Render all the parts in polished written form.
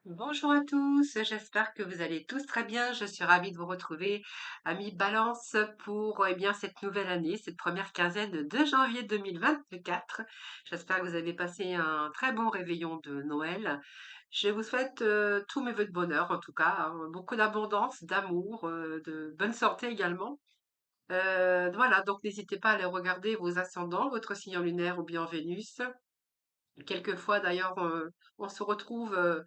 Bonjour à tous, j'espère que vous allez tous très bien. Je suis ravie de vous retrouver, amis Balance, pour cette nouvelle année, cette première quinzaine de janvier 2024. J'espère que vous avez passé un très bon réveillon de Noël. Je vous souhaite tous mes vœux de bonheur, en tout cas, hein, beaucoup d'abondance, d'amour, de bonne santé également. Voilà, donc n'hésitez pas à aller regarder vos ascendants, votre signe lunaire ou bien Vénus. Quelquefois, d'ailleurs, on se retrouve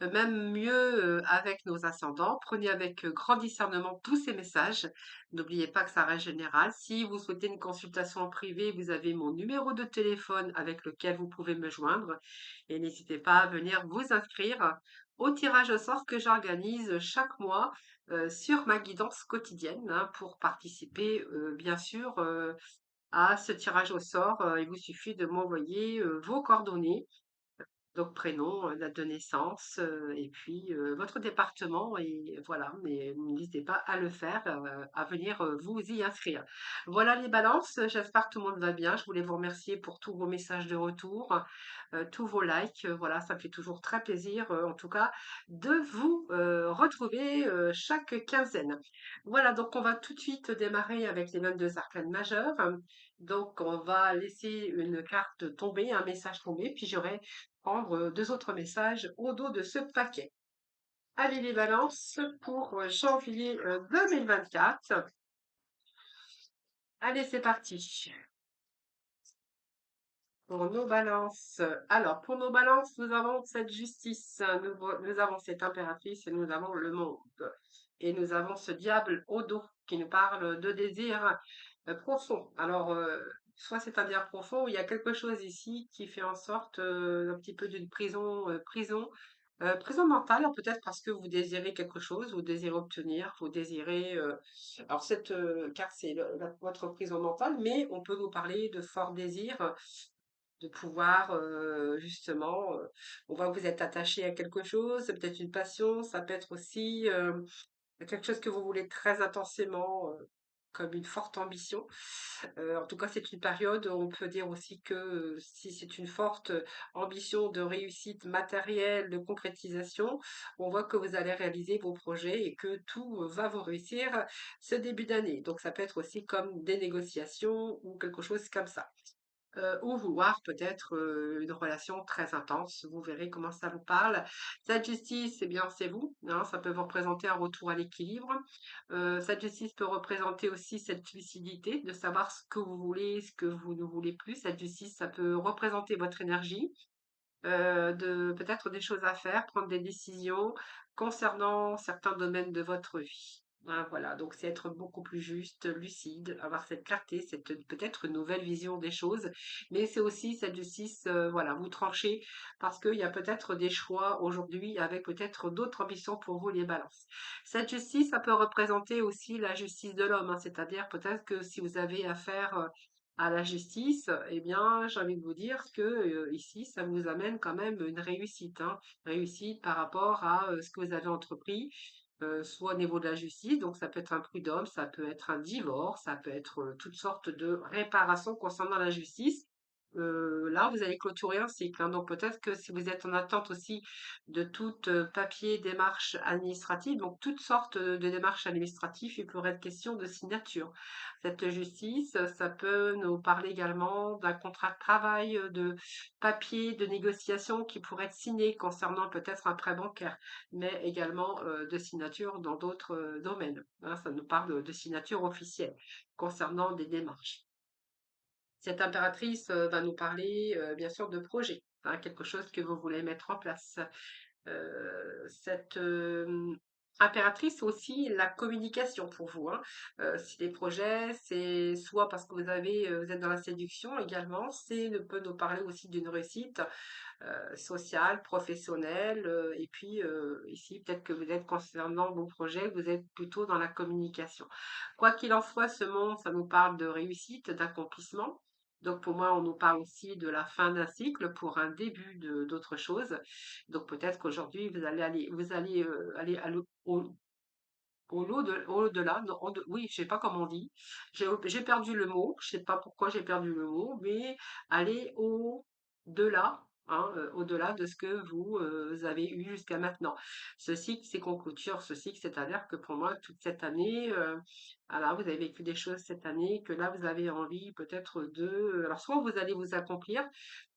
même mieux avec nos ascendants. Prenez avec grand discernement tous ces messages. N'oubliez pas que ça reste général. Si vous souhaitez une consultation en privé, vous avez mon numéro de téléphone avec lequel vous pouvez me joindre. Et n'hésitez pas à venir vous inscrire au tirage au sort que j'organise chaque mois sur ma guidance quotidienne, hein, pour participer, bien sûr, à ce tirage au sort. Il vous suffit de m'envoyer vos coordonnées, donc prénom, date de naissance, et puis votre département, et voilà, mais n'hésitez pas à le faire, à venir vous y inscrire. Voilà les balances, j'espère que tout le monde va bien. Je voulais vous remercier pour tous vos messages de retour, tous vos likes, voilà, ça me fait toujours très plaisir, en tout cas, de vous retrouver chaque quinzaine. Voilà, donc on va tout de suite démarrer avec les 22 arcanes majeures. Donc on va laisser une carte tomber, un message tomber, puis j'aurai prendre deux autres messages au dos de ce paquet. Allez les balances pour janvier 2024. Allez, c'est parti. Pour nos balances. Alors, pour nos balances, nous avons cette justice, nous avons cette impératrice et nous avons le monde. Et nous avons ce diable au dos qui nous parle de désirs profonds. Alors, soit c'est un désir profond, ou il y a quelque chose ici qui fait en sorte un petit peu d'une prison mentale, peut-être parce que vous désirez quelque chose, vous désirez obtenir, vous désirez. Alors, cette carte, c'est votre prison mentale, mais on peut vous parler de forts désirs de pouvoir justement, on voit que vous êtes attaché à quelque chose, c'est peut-être une passion, ça peut être aussi quelque chose que vous voulez très intensément, comme une forte ambition. En tout cas, c'est une période où on peut dire aussi que si c'est une forte ambition de réussite matérielle, de concrétisation, on voit que vous allez réaliser vos projets et que tout va vous réussir ce début d'année. Donc ça peut être aussi comme des négociations ou quelque chose comme ça. Ou vouloir peut-être une relation très intense. Vous verrez comment ça vous parle. Cette justice, eh bien, c'est vous, hein, ça peut vous représenter un retour à l'équilibre. Cette justice peut représenter aussi cette lucidité de savoir ce que vous voulez, ce que vous ne voulez plus. Cette justice, ça peut représenter votre énergie, de peut-être des choses à faire, prendre des décisions concernant certains domaines de votre vie. Hein, voilà, donc c'est être beaucoup plus juste, lucide, avoir cette clarté, cette peut-être une nouvelle vision des choses, mais c'est aussi cette justice, voilà, vous tranchez parce qu'il y a peut-être des choix aujourd'hui avec peut-être d'autres ambitions pour vous les balances. Cette justice, ça peut représenter aussi la justice de l'homme, hein, c'est-à-dire peut-être que si vous avez affaire à la justice, eh bien, j'ai envie de vous dire que ici, ça vous amène quand même une réussite, hein. Réussite par rapport à ce que vous avez entrepris, soit au niveau de la justice, donc ça peut être un prud'homme, ça peut être un divorce, ça peut être toutes sortes de réparations concernant la justice. Là, vous allez clôturer un cycle, hein, donc peut-être que si vous êtes en attente aussi de tout papier, démarche administrative, donc toutes sortes de démarches administratives, il pourrait être question de signature. Cette justice, ça peut nous parler également d'un contrat de travail, de papier, de négociation qui pourrait être signé concernant peut-être un prêt bancaire, mais également de signature dans d'autres domaines, hein. Ça nous parle de signature officielle concernant des démarches. Cette impératrice va nous parler bien sûr de projet, hein, quelque chose que vous voulez mettre en place. Cette impératrice aussi la communication pour vous, hein. Si des projets, c'est soit parce que vous êtes dans la séduction également, peut nous parler aussi d'une réussite sociale, professionnelle, et puis ici peut-être que vous êtes concernant vos projets, vous êtes plutôt dans la communication. Quoi qu'il en soit, ce monde, ça nous parle de réussite, d'accomplissement. Donc pour moi, on nous parle aussi de la fin d'un cycle pour un début d'autre chose. Donc peut-être qu'aujourd'hui, vous allez aller au-delà, non, oui, je sais pas comment on dit. J'ai perdu le mot, je sais pas pourquoi j'ai perdu le mot, mais aller au-delà. hein, au-delà de ce que vous avez eu jusqu'à maintenant. Ce cycle, c'est qu'on clôture ce cycle, c'est-à-dire que pour moi, toute cette année, voilà, vous avez vécu des choses cette année, que là, vous avez envie peut-être alors soit vous allez vous accomplir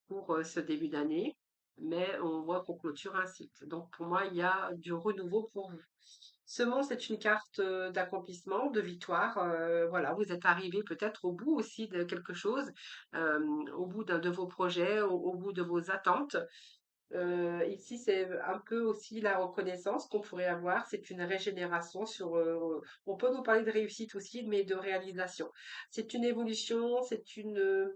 pour ce début d'année, mais on voit qu'on clôture un cycle. Donc pour moi, il y a du renouveau pour vous. Semence, c'est une carte d'accomplissement, de victoire. Voilà, vous êtes arrivé peut-être au bout aussi de quelque chose, euh, au bout d'un de vos projets, au bout de vos attentes. Ici, c'est un peu aussi la reconnaissance qu'on pourrait avoir. C'est une régénération sur. On peut nous parler de réussite aussi, mais de réalisation. C'est une évolution, c'est une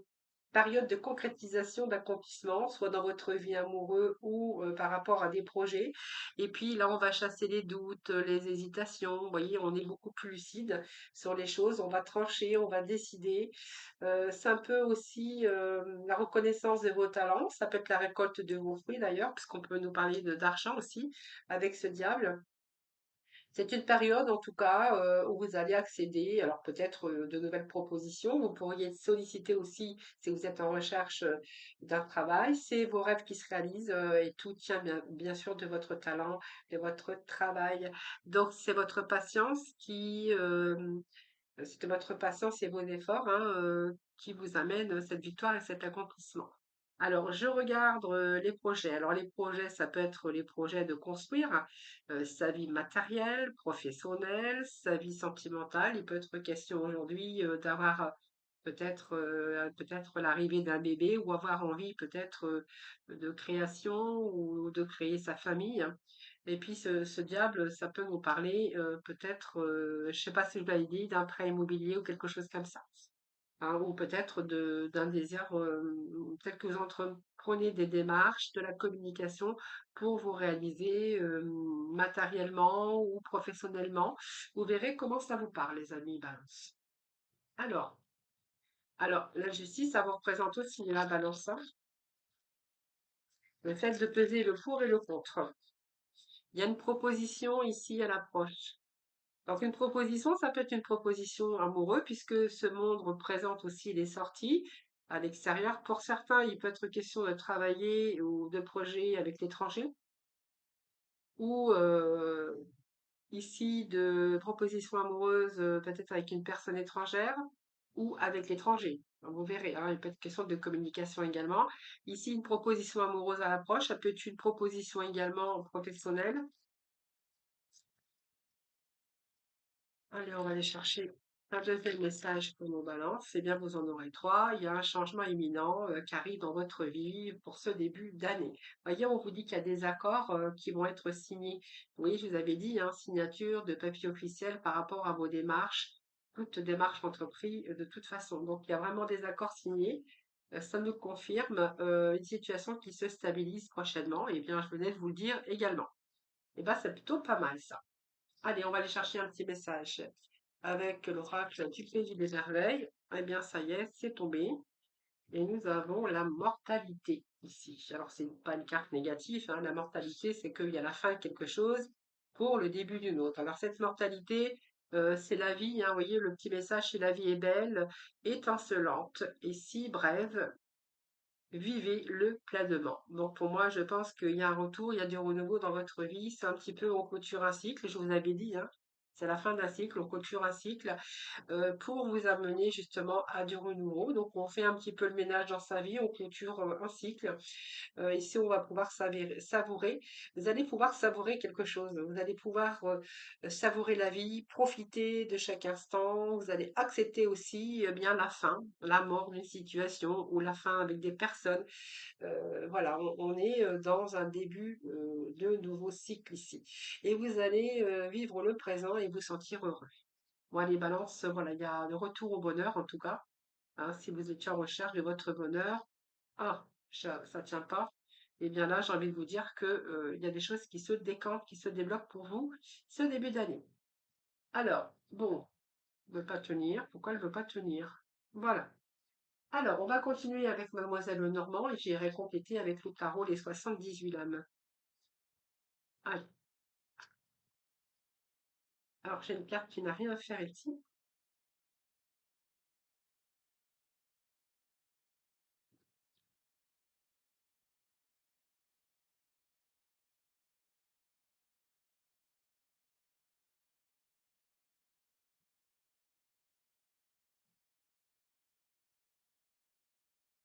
période de concrétisation, d'accomplissement, soit dans votre vie amoureuse ou par rapport à des projets. Et puis là, on va chasser les doutes, les hésitations. Vous voyez, on est beaucoup plus lucide sur les choses. On va trancher, on va décider. C'est un peu aussi la reconnaissance de vos talents. Ça peut être la récolte de vos fruits d'ailleurs, puisqu'on peut nous parler d'argent aussi avec ce diable. C'est une période en tout cas où vous allez accéder, alors peut-être de nouvelles propositions. Vous pourriez solliciter aussi, si vous êtes en recherche d'un travail, c'est vos rêves qui se réalisent et tout tient bien sûr de votre talent, de votre travail. Donc c'est votre patience c'est votre patience et vos efforts hein, qui vous amènent cette victoire et cet accomplissement. Alors, je regarde les projets. Alors, les projets, ça peut être les projets de construire sa vie matérielle, professionnelle, sa vie sentimentale. Il peut être question aujourd'hui d'avoir peut-être l'arrivée d'un bébé ou avoir envie peut-être de création ou de créer sa famille. Et puis ce diable, ça peut nous parler peut-être, je sais pas si je l'avais dit, d'un prêt immobilier ou quelque chose comme ça. Hein, ou peut-être d'un désir tel que vous entreprenez des démarches, de la communication pour vous réaliser matériellement ou professionnellement. Vous verrez comment ça vous parle, les amis Balance. Alors, la justice, ça vous représente aussi la balance, hein, le fait de peser le pour et le contre. Il y a une proposition ici à l'approche. Donc une proposition, ça peut être une proposition amoureuse puisque ce monde représente aussi les sorties à l'extérieur. Pour certains, il peut être question de travailler ou de projets avec l'étranger ou ici de propositions amoureuses peut-être avec une personne étrangère ou avec l'étranger. Vous verrez, hein, il peut être question de communication également. Ici, une proposition amoureuse à l'approche, ça peut être une proposition également professionnelle. Allez, on va aller chercher un deuxième message pour nos balances. Eh bien, vous en aurez trois. Il y a un changement imminent qui arrive dans votre vie pour ce début d'année. Voyez, on vous dit qu'il y a des accords qui vont être signés. Oui, je vous avais dit, hein, signature de papier officiel par rapport à vos démarches, toute démarche entreprise de toute façon. Donc, il y a vraiment des accords signés. Ça nous confirme une situation qui se stabilise prochainement. Eh bien, je venais de vous le dire également. Eh bien, c'est plutôt pas mal ça. Allez, on va aller chercher un petit message avec l'oracle du pays des merveilles. Eh bien, ça y est, c'est tombé. Et nous avons la mortalité ici. Alors, c'est pas une carte négative, hein. La mortalité, c'est qu'il y a la fin de quelque chose pour le début d'une autre. Alors, cette mortalité, c'est la vie, hein. Vous voyez, le petit message, c'est la vie est belle, étincelante et si brève, vivez-le pleinement. Donc pour moi, je pense qu'il y a un retour, il y a du renouveau dans votre vie. C'est un petit peu, on clôture un cycle, je vous avais dit, hein. C'est la fin d'un cycle, on clôture un cycle pour vous amener justement à du renouveau. Donc on fait un petit peu le ménage dans sa vie, on clôture un cycle. Ici, on va pouvoir savourer. Vous allez pouvoir savourer quelque chose. Vous allez pouvoir savourer la vie, profiter de chaque instant. Vous allez accepter aussi bien la fin, la mort d'une situation ou la fin avec des personnes. Voilà, on est dans un début de nouveau cycle ici. Et vous allez vivre le présent et vous sentir heureux. Moi, les balances, voilà, il y a le retour au bonheur en tout cas. Hein, si vous étiez en recherche de votre bonheur, ah, ça tient pas. Eh bien là, j'ai envie de vous dire que il y a des choses qui se décantent, qui se débloquent pour vous ce début d'année. Alors, bon, ne veut pas tenir. Pourquoi elle ne veut pas tenir? Voilà. Alors, on va continuer avec Mademoiselle Lenormand et j'irai compléter avec le tarot les 78 lames. Allez. Alors, j'ai une carte qui n'a rien à faire ici.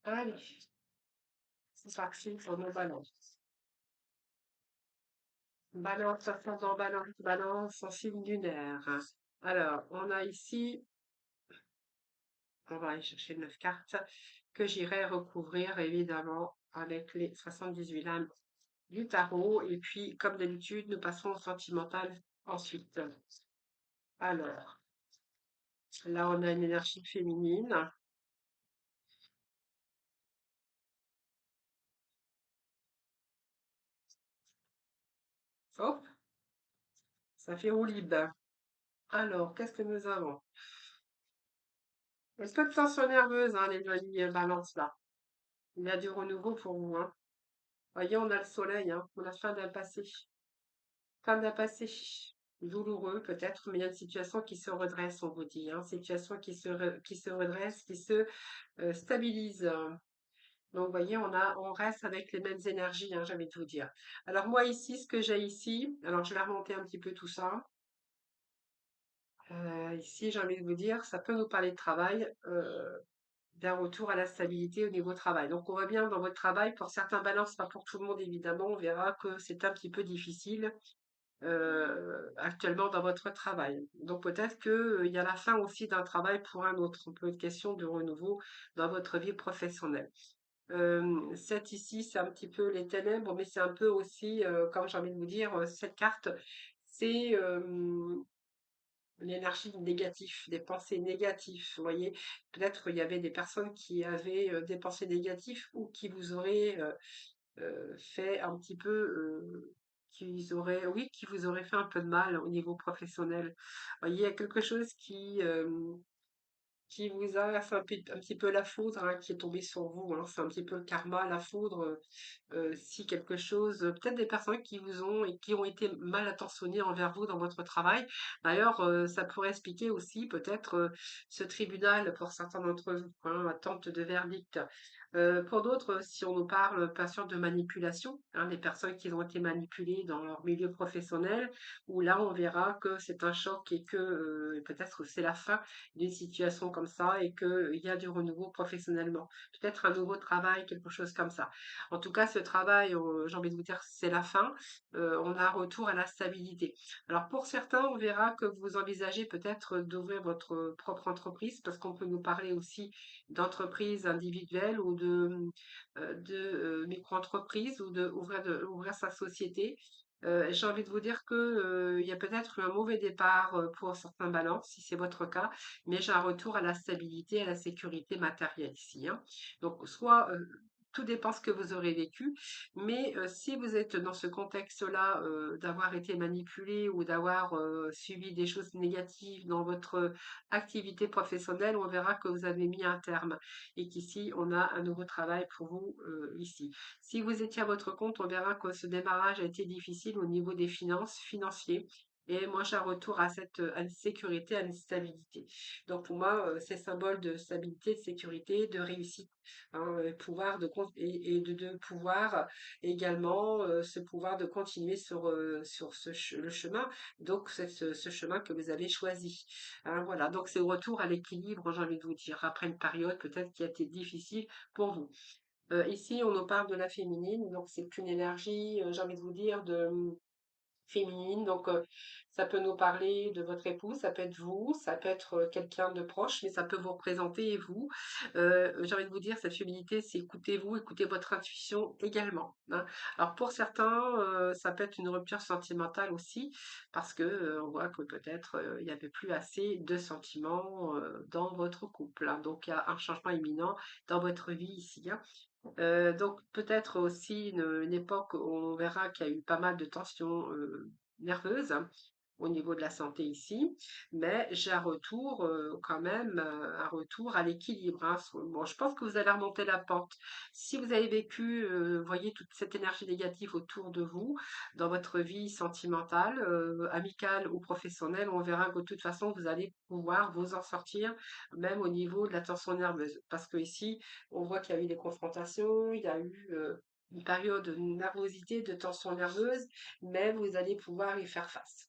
Allez, c'est parti pour nos balances. Balance, ascendant, balance, balance en signe lunaire. Alors, on a ici, on va aller chercher 9 cartes que j'irai recouvrir évidemment avec les 78 lames du tarot. Et puis, comme d'habitude, nous passons au sentimental ensuite. Alors, là, on a une énergie féminine. Hop, ça fait roue libre. Alors, qu'est-ce que nous avons? Un peu de tension nerveuse, hein, les jolis balances là. Il y a du renouveau pour vous, hein. Voyez, on a le soleil, hein. On a fin d'un passé. Fin d'un passé douloureux peut-être, mais il y a une situation qui se redresse, on vous dit, hein. Situation qui se redresse, qui se stabilise. Donc, vous voyez, on reste avec les mêmes énergies, hein, j'ai envie de vous dire. Alors, moi, ici, ce que j'ai ici, alors je vais remonter un petit peu tout ça. Ici, j'ai envie de vous dire, ça peut nous parler de travail, d'un retour à la stabilité au niveau travail. Donc, on voit bien dans votre travail, pour certains balances, pas pour tout le monde évidemment, on verra que c'est un petit peu difficile actuellement dans votre travail. Donc, peut-être qu'il y a la fin aussi d'un travail pour un autre. On peut être question de renouveau dans votre vie professionnelle. Cette ici, c'est un petit peu les ténèbres, mais c'est un peu aussi, comme j'ai envie de vous dire, cette carte, c'est l'énergie négative, des pensées négatives. Vous voyez, peut-être qu'il y avait des personnes qui avaient des pensées négatives ou qui vous auraient fait un petit peu, oui, qui vous auraient fait un peu de mal au niveau professionnel. Vous voyez, il y a quelque chose qui vous a fait un petit peu la foudre, hein, qui est tombée sur vous, hein. C'est un petit peu le karma, la foudre. Si quelque chose, peut-être des personnes qui vous ont et qui ont été mal intentionnées envers vous dans votre travail. D'ailleurs, ça pourrait expliquer aussi peut-être ce tribunal pour certains d'entre vous, hein, attente de verdict. Pour d'autres, si on nous parle, pas sûr de manipulation, hein, des personnes qui ont été manipulées dans leur milieu professionnel, où là, on verra que c'est un choc et que peut-être c'est la fin d'une situation comme ça et qu'il y a du renouveau professionnellement. Peut-être un nouveau travail, quelque chose comme ça. En tout cas, ce travail, j'ai envie de vous dire, c'est la fin. On a un retour à la stabilité. Alors pour certains, on verra que vous envisagez peut-être d'ouvrir votre propre entreprise parce qu'on peut nous parler aussi d'entreprise individuelle ou de micro-entreprise ou ouvrir sa société. J'ai envie de vous dire que il y a peut-être eu un mauvais départ pour certains balances, si c'est votre cas, mais j'ai un retour à la stabilité, à la sécurité matérielle ici, hein. Donc, soit tout dépend ce que vous aurez vécu, mais si vous êtes dans ce contexte-là, d'avoir été manipulé ou d'avoir subi des choses négatives dans votre activité professionnelle, on verra que vous avez mis un terme et qu'ici, on a un nouveau travail pour vous ici. Si vous étiez à votre compte, on verra que ce démarrage a été difficile au niveau des finances, financiers. Et moi, j'ai un retour à à une sécurité, à une stabilité. Donc, pour moi, c'est symbole de stabilité, de sécurité, de réussite, hein, pouvoir et de pouvoir également ce pouvoir de continuer sur le chemin, donc c'est ce chemin que vous avez choisi, hein, voilà, donc c'est au retour à l'équilibre, j'ai envie de vous dire, après une période peut-être qui a été difficile pour vous. Ici, on nous parle de la féminine, donc c'est une énergie, j'ai envie de vous dire, de féminine. Donc, ça peut nous parler de votre époux, ça peut être vous, ça peut être quelqu'un de proche, mais ça peut vous représenter vous. J'ai envie de vous dire, cette féminité, c'est écoutez-vous, écoutez votre intuition également, hein. Alors, pour certains, ça peut être une rupture sentimentale aussi, parce que on voit que peut-être il n'y avait plus assez de sentiments dans votre couple, hein. Donc, il y a un changement imminent dans votre vie ici, hein. Donc peut-être aussi une époque où on verra qu'il y a eu pas mal de tensions nerveuses, hein, au niveau de la santé ici, mais j'ai un retour quand même, un retour à l'équilibre, hein. Bon, je pense que vous allez remonter la pente. Si vous avez vécu, voyez toute cette énergie négative autour de vous, dans votre vie sentimentale, amicale ou professionnelle, on verra que de toute façon vous allez pouvoir vous en sortir, même au niveau de la tension nerveuse. Parce que ici, on voit qu'il y a eu des confrontations, il y a eu une période de nervosité, de tension nerveuse, mais vous allez pouvoir y faire face.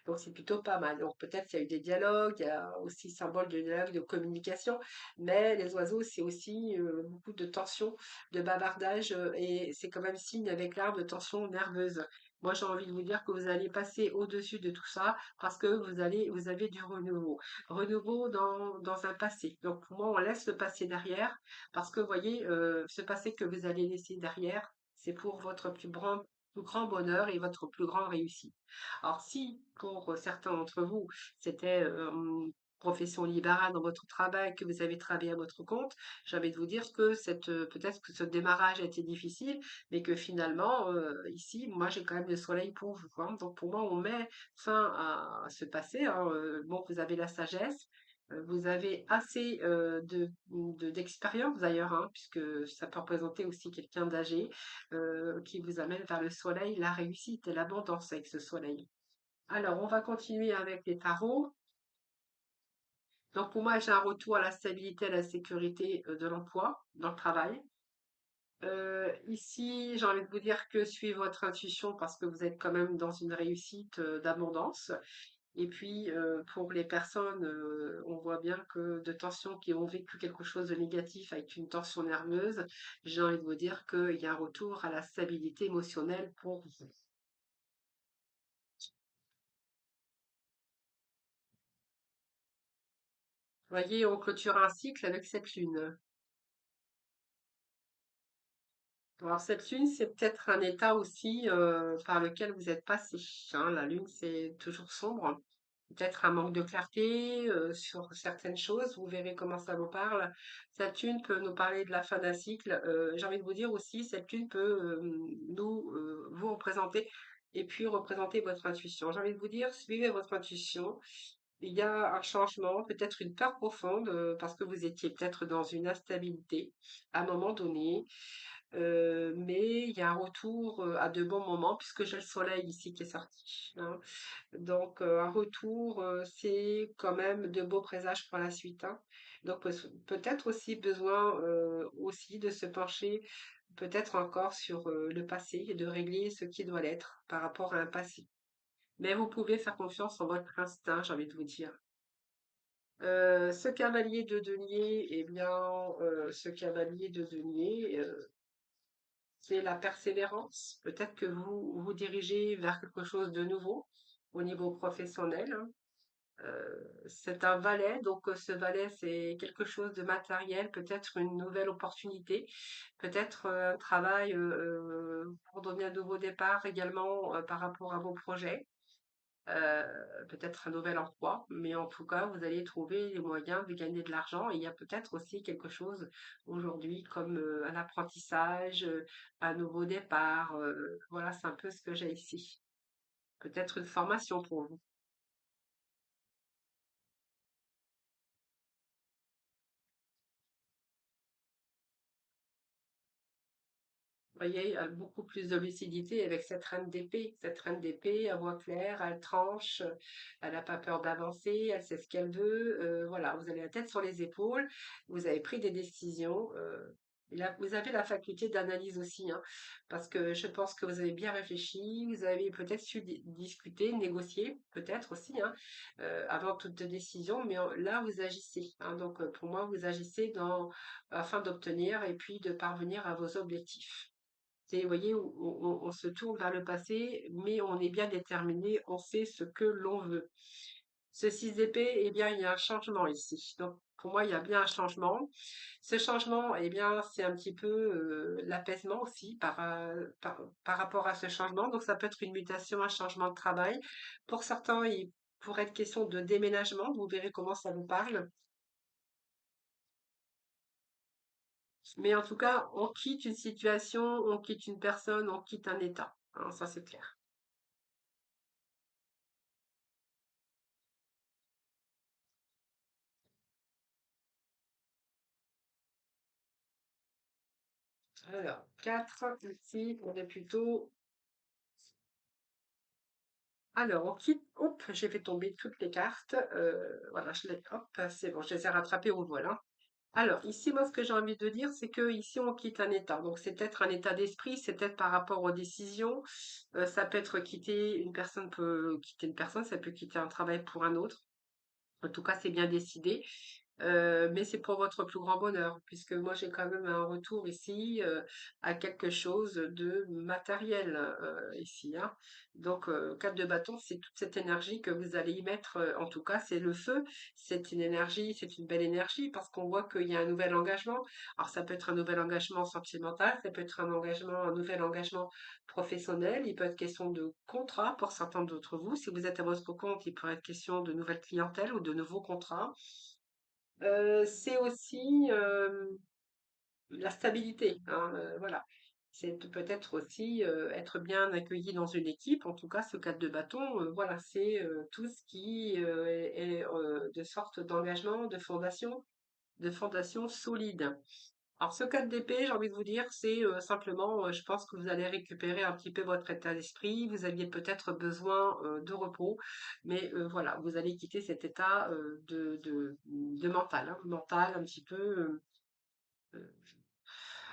Donc c'est plutôt pas mal. Donc peut-être il y a eu des dialogues, il y a aussi symbole de dialogue, de communication, mais les oiseaux, c'est aussi beaucoup de tension, de bavardage, et c'est quand même signe avec l'arbre de tension nerveuse. Moi, j'ai envie de vous dire que vous allez passer au-dessus de tout ça parce que vous avez du renouveau. Renouveau dans un passé. Donc, pour moi, on laisse le passé derrière parce que, vous voyez, ce passé que vous allez laisser derrière, c'est pour votre plus grand bonheur et votre plus grande réussite. Alors, si pour certains d'entre vous, c'était profession libérale dans votre travail, que vous avez travaillé à votre compte, j'ai envie de vous dire que peut-être que ce démarrage a été difficile, mais que finalement, ici, moi, j'ai quand même le soleil pour vous, hein. Donc, pour moi, on met fin à ce passé, hein. Bon, vous avez la sagesse, vous avez assez d'expérience d'ailleurs, hein, puisque ça peut représenter aussi quelqu'un d'âgé qui vous amène vers le soleil, la réussite et l'abondance avec ce soleil. Alors, on va continuer avec les tarots. Donc, pour moi, j'ai un retour à la stabilité, à la sécurité de l'emploi, dans le travail. Ici, j'ai envie de vous dire que suivez votre intuition parce que vous êtes quand même dans une réussite d'abondance. Et puis, pour les personnes, on voit bien que de tensions qui ont vécu quelque chose de négatif avec une tension nerveuse, j'ai envie de vous dire qu'il y a un retour à la stabilité émotionnelle pour vous. Voyez, on clôture un cycle avec cette lune. Alors, cette lune, c'est peut-être un état aussi par lequel vous êtes passé, hein. La lune, c'est toujours sombre. Peut-être un manque de clarté sur certaines choses. Vous verrez comment ça vous parle. Cette lune peut nous parler de la fin d'un cycle. J'ai envie de vous dire aussi, cette lune peut vous représenter et puis représenter votre intuition. J'ai envie de vous dire, suivez votre intuition. Il y a un changement, peut-être une peur profonde, parce que vous étiez peut-être dans une instabilité à un moment donné. Mais il y a un retour à de bons moments, puisque j'ai le soleil ici qui est sorti, hein. Donc, un retour, c'est quand même de beaux présages pour la suite, hein. Donc, peut-être aussi besoin aussi de se pencher peut-être encore sur le passé et de régler ce qui doit l'être par rapport à un passé. Mais vous pouvez faire confiance en votre instinct, j'ai envie de vous dire. Ce cavalier de denier, eh bien, ce cavalier de denier, c'est la persévérance. Peut-être que vous vous dirigez vers quelque chose de nouveau au niveau professionnel, hein. C'est un valet, donc ce valet, c'est quelque chose de matériel, peut-être une nouvelle opportunité, peut-être un travail pour donner un nouveau départ également par rapport à vos projets. Peut-être un nouvel emploi, mais en tout cas, vous allez trouver les moyens de gagner de l'argent. Et il y a peut-être aussi quelque chose aujourd'hui comme un apprentissage, un nouveau départ. Voilà, c'est un peu ce que j'ai ici. Peut-être une formation pour vous. Vous voyez, elle a beaucoup plus de lucidité avec cette reine d'épée. Cette reine d'épée, à voix claire, elle tranche, elle n'a pas peur d'avancer, elle sait ce qu'elle veut. Voilà, vous avez la tête sur les épaules, vous avez pris des décisions. Et là, vous avez la faculté d'analyse aussi, hein, parce que je pense que vous avez bien réfléchi, vous avez peut-être su discuter, négocier, peut-être aussi, hein, avant toute décision, mais là, vous agissez, hein. Donc, pour moi, vous agissez afin d'obtenir et puis de parvenir à vos objectifs. C'est, vous voyez, on se tourne vers le passé, mais on est bien déterminé, on sait ce que l'on veut. Ce 6 d'épée, eh bien, il y a un changement ici. Donc, pour moi, il y a bien un changement. Ce changement, eh bien, c'est un petit peu l'apaisement aussi par rapport à ce changement. Donc, ça peut être une mutation, un changement de travail. Pour certains, il pourrait être question de déménagement. Vous verrez comment ça vous parle. Mais en tout cas, on quitte une situation, on quitte une personne, on quitte un état, hein, ça, c'est clair. Alors, 4 ici, on est plutôt. Alors, on quitte. Hop, j'ai fait tomber toutes les cartes. Voilà, hop, c'est bon, je les ai rattrapées au vol, hein. Alors, ici, moi, ce que j'ai envie de dire, c'est que ici, on quitte un état. Donc, c'est peut-être un état d'esprit, c'est peut-être par rapport aux décisions. Ça peut être quitter, une personne peut quitter une personne, ça peut quitter un travail pour un autre. En tout cas, c'est bien décidé. Mais c'est pour votre plus grand bonheur, puisque moi j'ai quand même un retour ici à quelque chose de matériel ici, hein. Donc, 4 de bâton, c'est toute cette énergie que vous allez y mettre. En tout cas, c'est le feu. C'est une énergie, c'est une belle énergie parce qu'on voit qu'il y a un nouvel engagement. Alors, ça peut être un nouvel engagement sentimental, ça peut être un nouvel engagement professionnel. Il peut être question de contrat pour certains d'entre vous. Si vous êtes à votre compte, il pourrait être question de nouvelles clientèles ou de nouveaux contrats. C'est aussi la stabilité, hein, voilà. C'est peut-être aussi être bien accueilli dans une équipe. En tout cas, ce cadre de bâton, voilà, c'est tout ce qui est de sorte d'engagement, de fondation solide. Alors, ce 4 d'épée, j'ai envie de vous dire, c'est simplement, je pense que vous allez récupérer un petit peu votre état d'esprit. Vous aviez peut-être besoin de repos, mais voilà, vous allez quitter cet état de mental, hein, mental un petit peu. Euh,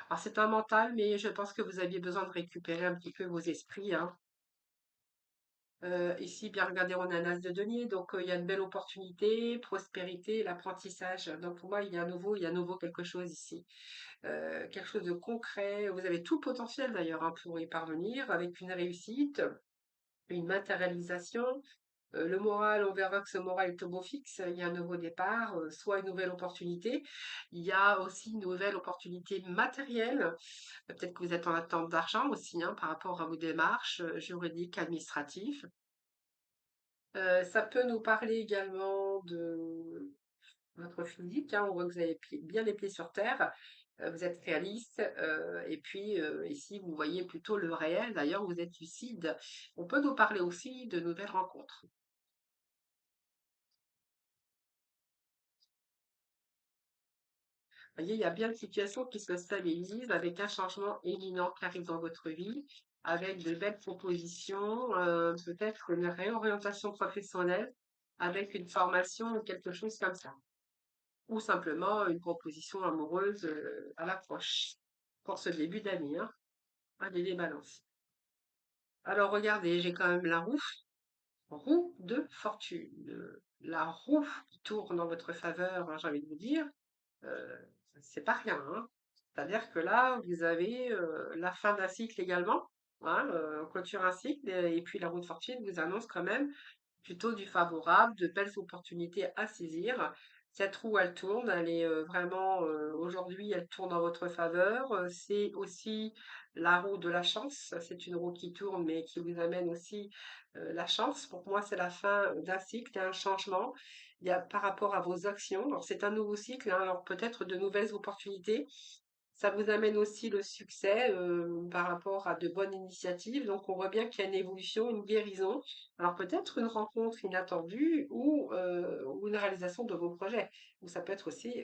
alors, c'est un mental, mais je pense que vous aviez besoin de récupérer un petit peu vos esprits, hein. Ici, bien regarder, on a un as de denier, donc il y a une belle opportunité, prospérité, l'apprentissage. Donc pour moi, il y a à nouveau quelque chose ici. Quelque chose de concret. Vous avez tout le potentiel d'ailleurs hein, pour y parvenir avec une réussite, une matérialisation. Le moral, on verra que ce moral est au beau fixe. Il y a un nouveau départ, soit une nouvelle opportunité. Il y a aussi une nouvelle opportunité matérielle. Peut-être que vous êtes en attente d'argent aussi hein, par rapport à vos démarches juridiques, administratives. Ça peut nous parler également de votre physique, hein, on voit que vous avez bien les pieds sur terre, vous êtes réaliste, et puis ici vous voyez plutôt le réel, d'ailleurs vous êtes lucide. On peut nous parler aussi de nouvelles rencontres. Vous voyez, il y a bien une situation qui se stabilise avec un changement éminent qui arrive dans votre vie, avec de belles propositions, peut-être une réorientation professionnelle, avec une formation ou quelque chose comme ça. Ou simplement une proposition amoureuse à l'approche pour ce début d'année, hein. Allez les balances. Alors regardez, j'ai quand même la roue de fortune. La roue qui tourne dans votre faveur, hein, j'ai envie de vous dire, euh, c'est pas rien, hein. C'est-à-dire que là, vous avez la fin d'un cycle également, hein, on clôture un cycle, et puis la roue de fortune vous annonce quand même plutôt du favorable, de belles opportunités à saisir. Cette roue, elle tourne, elle est vraiment, aujourd'hui, elle tourne en votre faveur. C'est aussi la roue de la chance. C'est une roue qui tourne, mais qui vous amène aussi la chance. Pour moi, c'est la fin d'un cycle, il y a un changement. Il y a par rapport à vos actions. Alors, c'est un nouveau cycle, hein, alors peut-être de nouvelles opportunités. Ça vous amène aussi le succès par rapport à de bonnes initiatives. Donc, on voit bien qu'il y a une évolution, une guérison. Alors, peut-être une rencontre inattendue ou une réalisation de vos projets. Ou ça peut être aussi,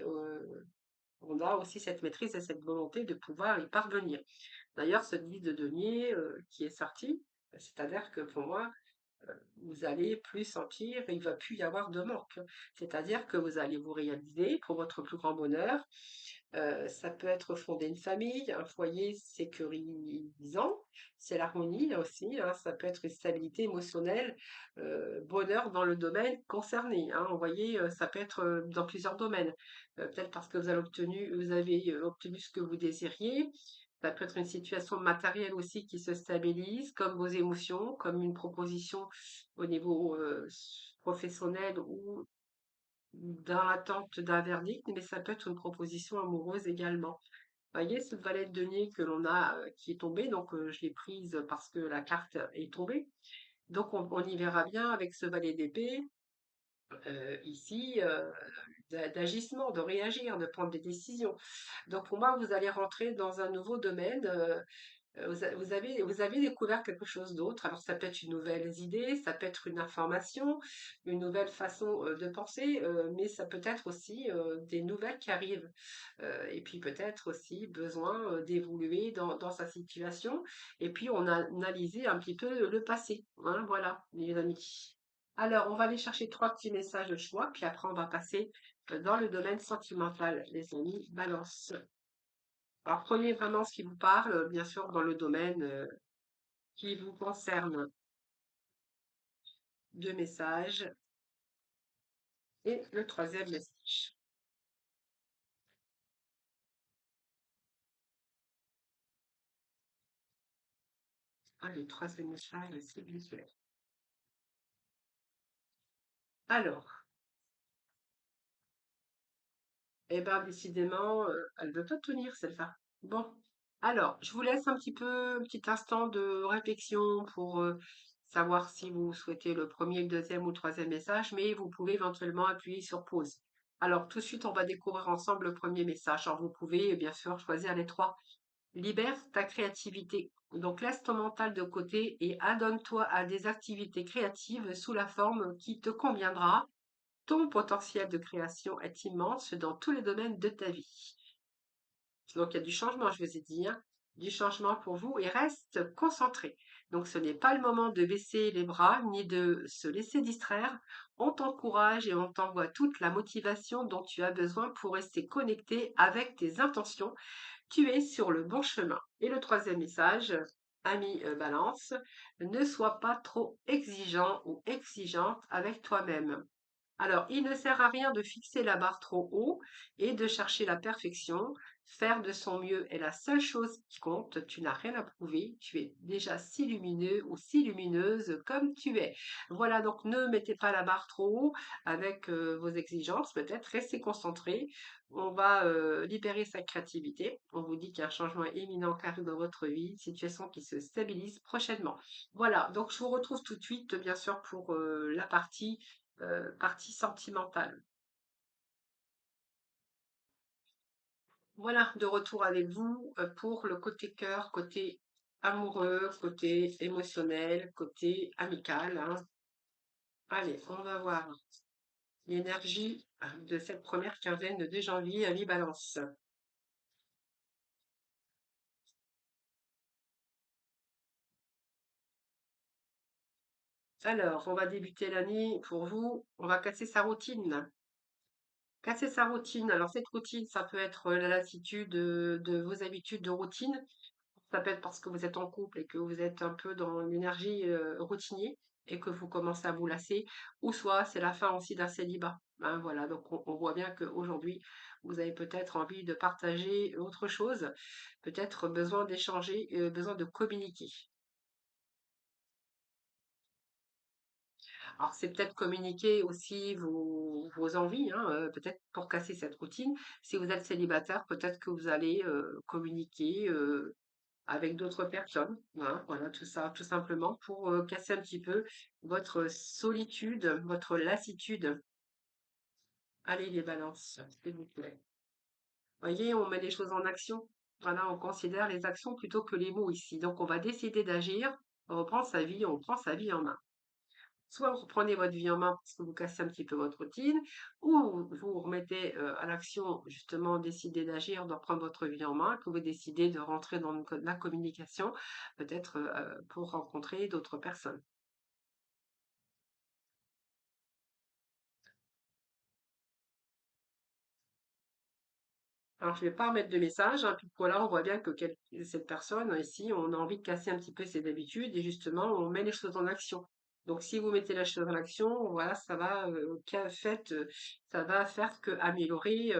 on a aussi cette maîtrise et cette volonté de pouvoir y parvenir. D'ailleurs, ce livre de denier qui est sorti, c'est-à-dire que pour moi, vous allez plus sentir, il va plus y avoir de manque. C'est-à-dire que vous allez vous réaliser pour votre plus grand bonheur. Ça peut être fonder une famille, un foyer sécurisant, c'est l'harmonie là aussi, hein. Ça peut être une stabilité émotionnelle, bonheur dans le domaine concerné, hein. Vous voyez, ça peut être dans plusieurs domaines. Peut-être parce que vous avez obtenu ce que vous désiriez. Ça peut être une situation matérielle aussi qui se stabilise, comme vos émotions, comme une proposition au niveau professionnel ou dans l'attente d'un verdict, mais ça peut être une proposition amoureuse également. Vous voyez, cette valet de denier que l'on a qui est tombée, donc je l'ai prise parce que la carte est tombée. Donc on y verra bien avec ce valet d'épée, ici, d'agissement, de réagir, de prendre des décisions. Donc pour moi, vous allez rentrer dans un nouveau domaine. Vous avez découvert quelque chose d'autre. Alors, ça peut être une nouvelle idée, ça peut être une information, une nouvelle façon de penser, mais ça peut être aussi des nouvelles qui arrivent. Et puis peut-être aussi besoin d'évoluer dans sa situation. Et puis, on a analysé un petit peu le passé, hein, voilà, les amis. Alors, on va aller chercher trois petits messages de choix, puis après, on va passer dans le domaine sentimental, les amis. Balance. Alors, prenez vraiment ce qui vous parle, bien sûr, dans le domaine qui vous concerne. Deux messages. Et le troisième message. Ah, le troisième message, s'il vous plaît. Alors, eh bien, décidément, elle ne veut pas tenir, celle-là. Bon, alors, je vous laisse un petit instant de réflexion pour savoir si vous souhaitez le premier, le deuxième ou le troisième message, mais vous pouvez éventuellement appuyer sur pause. Alors, tout de suite, on va découvrir ensemble le premier message. Alors, vous pouvez bien sûr choisir les trois. Libère ta créativité. Donc, laisse ton mental de côté et adonne-toi à des activités créatives sous la forme qui te conviendra. Ton potentiel de création est immense dans tous les domaines de ta vie. Donc, il y a du changement, je vous ai dit, hein, du changement pour vous et reste concentré. Donc, ce n'est pas le moment de baisser les bras ni de se laisser distraire. On t'encourage et on t'envoie toute la motivation dont tu as besoin pour rester connecté avec tes intentions. Tu es sur le bon chemin. Et le troisième message, ami Balance, ne sois pas trop exigeant ou exigeante avec toi-même. Alors, il ne sert à rien de fixer la barre trop haut et de chercher la perfection. Faire de son mieux est la seule chose qui compte. Tu n'as rien à prouver. Tu es déjà si lumineux ou si lumineuse comme tu es. Voilà, donc ne mettez pas la barre trop haut avec vos exigences. Peut-être restez concentré. On va libérer sa créativité. On vous dit qu'il y a un changement éminent qui arrive dans votre vie, situation qui se stabilise prochainement. Voilà, donc je vous retrouve tout de suite, bien sûr, pour la partie sentimentale. Voilà, de retour avec vous pour le côté cœur, côté amoureux, côté émotionnel, côté amical, hein. Allez, on va voir l'énergie de cette première quinzaine de janvier à mi-balance. Alors, on va débuter l'année pour vous. On va casser sa routine. Casser sa routine. Alors, cette routine, ça peut être la lassitude de vos habitudes de routine. Ça peut être parce que vous êtes en couple et que vous êtes un peu dans l'énergie routinier et que vous commencez à vous lasser, ou soit c'est la fin aussi d'un célibat. Hein, voilà, donc on voit bien qu'aujourd'hui, vous avez peut-être envie de partager autre chose, peut-être besoin d'échanger, besoin de communiquer. Alors, c'est peut-être communiquer aussi vos envies, hein, peut-être pour casser cette routine. Si vous êtes célibataire, peut-être que vous allez communiquer avec d'autres personnes. Hein, voilà, tout ça, tout simplement pour casser un petit peu votre solitude, votre lassitude. Allez, les balances, s'il vous plaît. Voyez, on met les choses en action. Voilà, on considère les actions plutôt que les mots ici. Donc, on va décider d'agir, on prend sa vie en main. Soit vous reprenez votre vie en main parce que vous cassez un petit peu votre routine, ou vous remettez à l'action, justement, décider d'agir, de reprendre votre vie en main, que vous décidez de rentrer dans la communication, peut-être pour rencontrer d'autres personnes. Alors, je ne vais pas remettre de message, hein, puis voilà, on voit bien que cette personne, ici, on a envie de casser un petit peu ses habitudes et justement, on met les choses en action. Donc, si vous mettez la chose en action, voilà, ça va faire que améliorer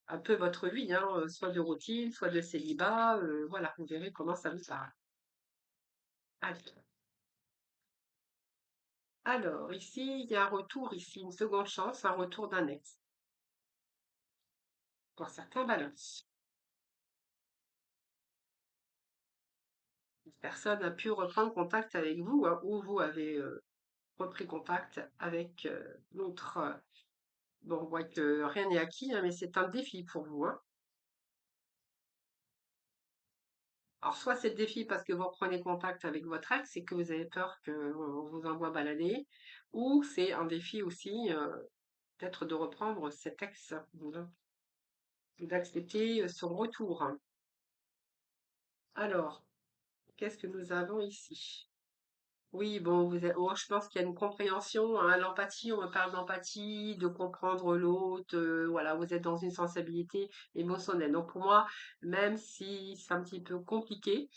un peu votre vie, hein, soit de routine, soit de célibat, voilà, vous verrez comment ça vous parle. Allez. Alors, ici, il y a un retour, ici, une seconde chance, un retour d'un ex. Pour certains, balance. Une personne a pu reprendre contact avec vous, hein, ou vous avez repris contact avec l'autre. Bon, on voit que rien n'est acquis, hein, mais c'est un défi pour vous, hein. Alors, soit c'est le défi parce que vous reprenez contact avec votre ex et que vous avez peur qu'on vous envoie balader, ou c'est un défi aussi peut-être de reprendre cet ex, voilà, d'accepter son retour. Alors, qu'est-ce que nous avons ici? Oui, bon, moi, je pense qu'il y a une compréhension, hein, l'empathie, on me parle d'empathie, de comprendre l'autre, voilà, vous êtes dans une sensibilité émotionnelle. Donc pour moi, même si c'est un petit peu compliqué,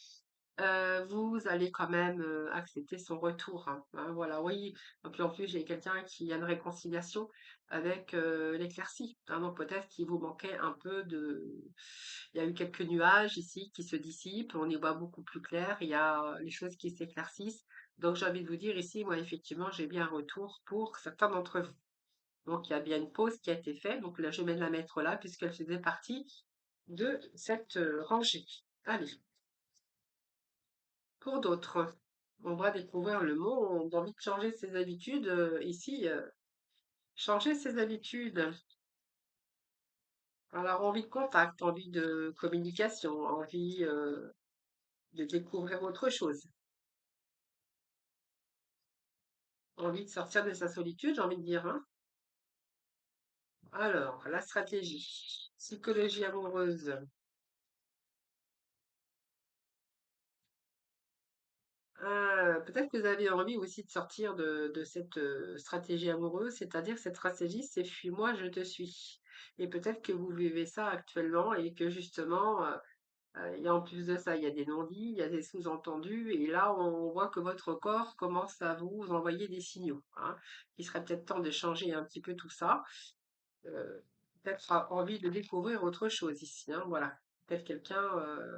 vous allez quand même, accepter son retour, hein, voilà, oui. Et puis en plus, j'ai quelqu'un qui a une réconciliation avec, l'éclaircie, hein, donc peut-être qu'il vous manquait un peu de il y a eu quelques nuages ici qui se dissipent, on y voit beaucoup plus clair, il y a, les choses qui s'éclaircissent. Donc j'ai envie de vous dire ici, moi effectivement, j'ai bien un retour pour certains d'entre vous. Donc il y a bien une pause qui a été faite, donc là je vais la mettre là puisqu'elle faisait partie de cette, rangée. Allez. Pour d'autres, on va découvrir le monde, envie de changer ses habitudes. Ici, changer ses habitudes. Alors, envie de contact, envie de communication, envie de découvrir autre chose, envie de sortir de sa solitude, j'ai envie de dire, hein. Alors, la stratégie, psychologie amoureuse. Peut-être que vous avez envie aussi de sortir de cette stratégie amoureuse, c'est-à-dire cette stratégie, c'est fuis-moi, je te suis. Et peut-être que vous vivez ça actuellement et que justement, et en plus de ça, il y a des non-dits, il y a des sous-entendus, et là, on voit que votre corps commence à vous envoyer des signaux, hein. Il serait peut-être temps de changer un petit peu tout ça. euh, Peut-être envie de découvrir autre chose ici, hein, voilà. Peut-être quelqu'un,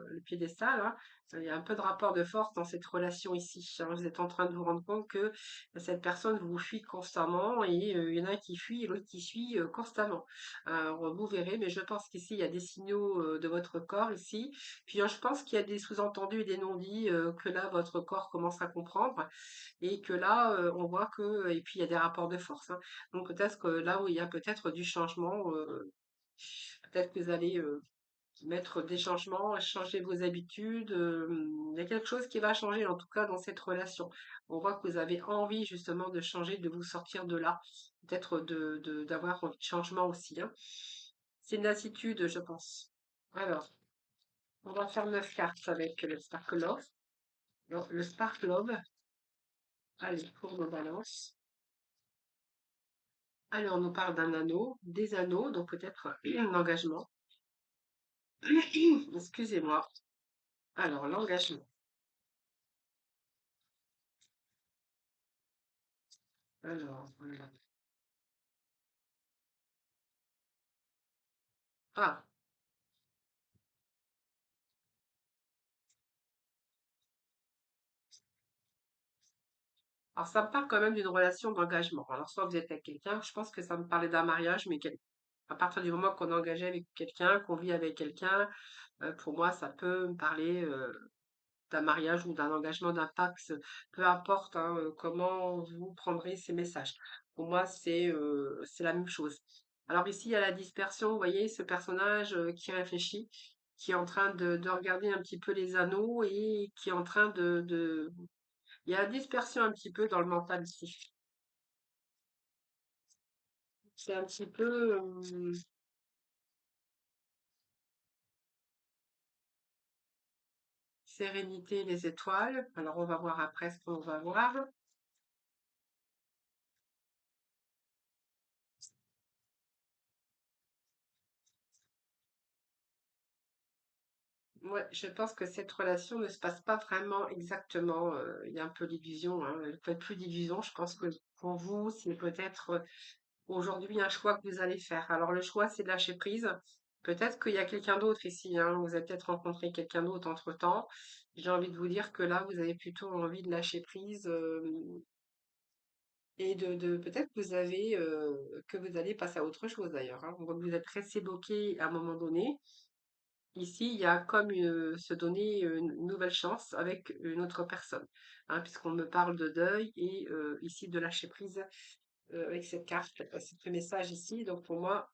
le piédestal, hein, il y a un peu de rapport de force dans cette relation ici, hein. Vous êtes en train de vous rendre compte que cette personne vous fuit constamment et il y en a un qui fuit et l'autre qui suit constamment. Alors, vous verrez, mais je pense qu'ici, il y a des signaux de votre corps ici. Puis je pense qu'il y a des sous-entendus et des non-dits que là, votre corps commence à comprendre et que là, on voit que, et puis il y a des rapports de force, hein. Donc peut-être que là où il y a peut-être du changement, peut-être que vous allez mettre des changements, changer vos habitudes. Il y a quelque chose qui va changer en tout cas dans cette relation. On voit que vous avez envie justement de changer, de vous sortir de là, peut-être d'avoir envie de changement aussi, hein. C'est une lassitude, je pense. Alors, on va faire 9 cartes avec le Spark Love. Alors, le Spark Love, allez, pour nos balances. Alors, on nous parle d'un anneau, des anneaux, donc peut-être un engagement. Excusez-moi. Alors, l'engagement. Alors, voilà. Ah, alors ça me parle quand même d'une relation d'engagement. Alors, soit vous êtes avec quelqu'un, je pense que ça me parlait d'un mariage, mais à partir du moment qu'on est engagé avec quelqu'un, qu'on vit avec quelqu'un, pour moi, ça peut me parler d'un mariage ou d'un engagement, d'un pacte, peu importe, hein, comment vous prendrez ces messages. Pour moi, c'est la même chose. Alors ici, il y a la dispersion, vous voyez, ce personnage qui réfléchit, qui est en train de regarder un petit peu les anneaux et qui est en train Il y a la dispersion un petit peu dans le mental ici. C'est un petit peu sérénité, les étoiles. Alors on va voir après ce qu'on va voir. Ouais, je pense que cette relation ne se passe pas vraiment exactement. Il y a un peu d'illusion, hein. Il peut être plus d'illusion. Je pense que pour vous, c'est peut-être aujourd'hui un choix que vous allez faire. Alors le choix, c'est de lâcher prise. Peut-être qu'il y a quelqu'un d'autre ici, hein. Vous avez peut-être rencontré quelqu'un d'autre entre-temps. J'ai envie de vous dire que là, vous avez plutôt envie de lâcher prise et peut-être que que vous allez passer à autre chose d'ailleurs, hein. On voit que vous êtes resté bloqué à un moment donné. Ici, il y a comme se donner une nouvelle chance avec une autre personne, hein, puisqu'on me parle de deuil et ici de lâcher prise avec cette carte, ce message ici. Donc pour moi,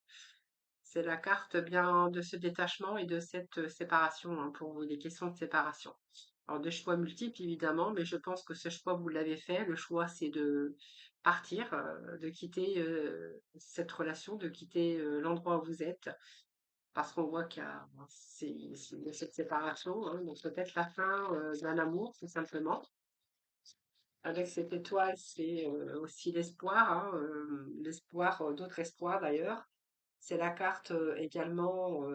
c'est la carte bien de ce détachement et de cette séparation, hein, pour vous, des questions de séparation. Alors des choix multiples évidemment, mais je pense que ce choix, vous l'avez fait. Le choix, c'est de partir, de quitter cette relation, de quitter l'endroit où vous êtes parce qu'on voit qu'il y a il y a cette séparation, hein, donc peut-être la fin d'un amour, tout simplement. avec cette étoile, c'est aussi l'espoir, hein, l'espoir, d'autres espoirs d'ailleurs. C'est la carte également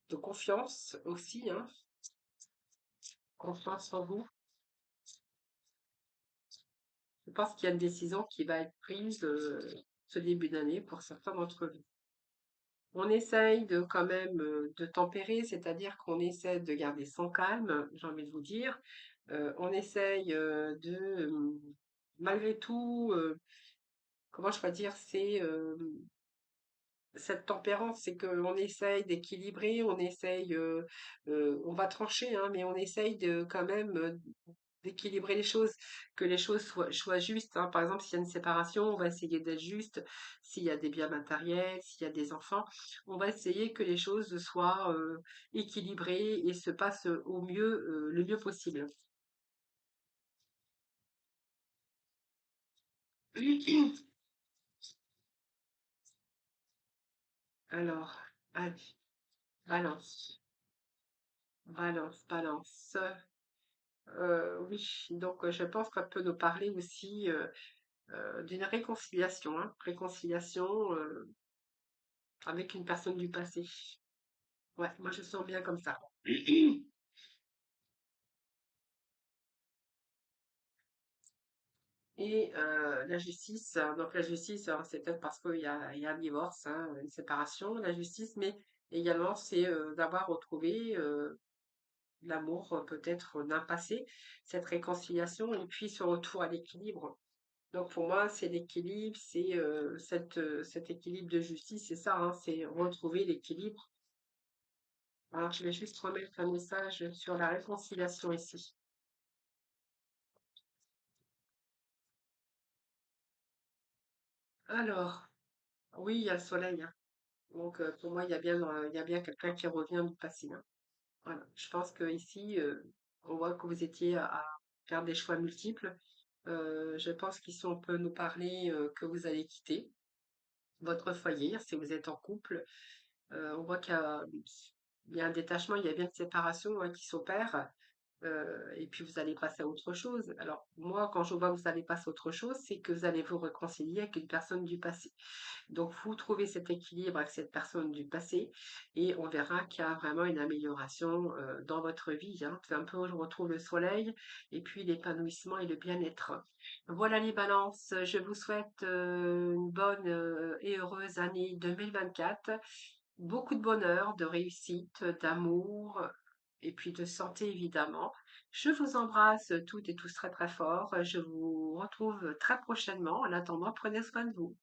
de confiance aussi, hein, confiance en vous. Je pense qu'il y a une décision qui va être prise ce début d'année pour certains d'entre vous. On essaye de quand même de tempérer, c'est-à-dire qu'on essaie de garder son calme, j'ai envie de vous dire. On essaye malgré tout, comment je pourrais dire, c'est cette tempérance, c'est qu'on essaye d'équilibrer, on essaye, on va trancher, hein, mais on essaye de quand même d'équilibrer les choses, que les choses soient justes, hein. Par exemple, s'il y a une séparation, on va essayer d'être juste. S'il y a des biens matériels, s'il y a des enfants, on va essayer que les choses soient équilibrées et se passent au mieux, le mieux possible. Alors, allez, balance, balance, balance. Oui, donc je pense qu'on peut nous parler aussi d'une réconciliation, hein, réconciliation avec une personne du passé. Ouais, moi je sens bien comme ça. Et la justice, donc la justice, alors c'est peut-être parce qu'il y a un divorce, hein, une séparation, la justice, mais également c'est d'avoir retrouvé l'amour peut-être d'un passé, cette réconciliation et puis ce retour à l'équilibre. Donc pour moi, c'est l'équilibre, c'est cet équilibre de justice, c'est ça, hein, c'est retrouver l'équilibre. Alors je vais juste remettre un message sur la réconciliation ici. Alors, oui, il y a le soleil, hein. Donc pour moi, il y a bien quelqu'un qui revient du passé, hein. Voilà. Je pense que ici, on voit que vous étiez à faire des choix multiples. Je pense qu'ici, on peut nous parler que vous allez quitter votre foyer, si vous êtes en couple. On voit qu'il y a un détachement, il y a bien une séparation hein, qui s'opère. Et puis vous allez passer à autre chose. Alors moi, quand je vois que vous allez passer à autre chose, c'est que vous allez vous réconcilier avec une personne du passé. Donc vous trouvez cet équilibre avec cette personne du passé et on verra qu'il y a vraiment une amélioration dans votre vie, hein. C'est un peu où je retrouve le soleil et puis l'épanouissement et le bien-être. Voilà les balances. Je vous souhaite une bonne et heureuse année 2024. Beaucoup de bonheur, de réussite, d'amour et puis de santé évidemment. Je vous embrasse toutes et tous très très fort. Je vous retrouve très prochainement. En attendant, prenez soin de vous.